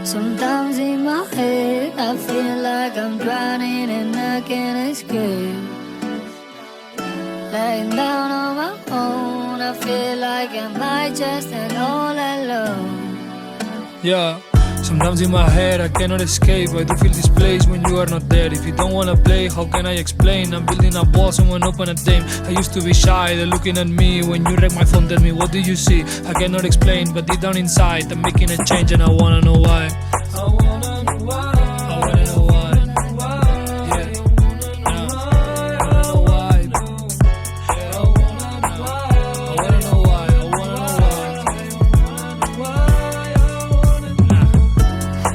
Sometimes in my head I feel like I'm drowning and I can't escape. Laying down on my own, I feel like I might just end all alone. Yeah, sometimes in my head I cannot escape. I do feel this place when you are not there. If you don't wanna play, how can I explain? I'm building up walls, someone open a dame. I used to be shy, they're looking at me. When you wreck my phone, tell me, what do you see? I cannot explain, but deep down inside I'm making a change and I wanna know why. I wanna know why. I wanna know why. Yeah. I wanna know why. Yeah. I wanna know why. I wanna know why.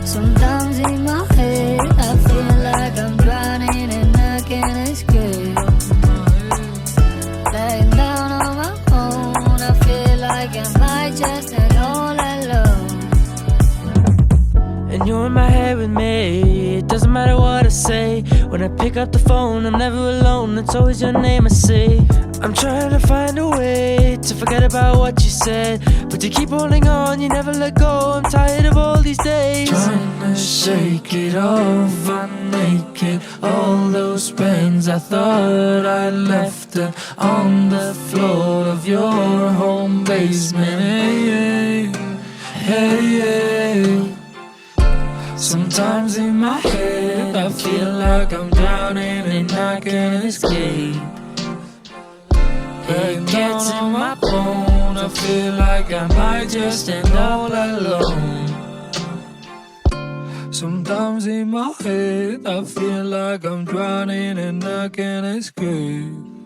Sometimes in my head I feel like I'm drowning and I can't escape. Laying down on my own, I feel like I might just end all alone. And you're in my head with me. It doesn't matter what I say. When I pick up the phone, I'm never alone. It's always your name I see. I'm trying to find a way to forget about what you said, but you keep holding on, you never let go. I'm tired of all these days. Trying to shake it off, I'm naked. All those pens I thought I left them on the floor of your home basement. Hey, hey, hey, hey. Sometimes in my head I feel like I'm drowning and I can't escape. It gets in my bone, I feel like I might just end all alone. Sometimes in my head I feel like I'm drowning and I can't escape.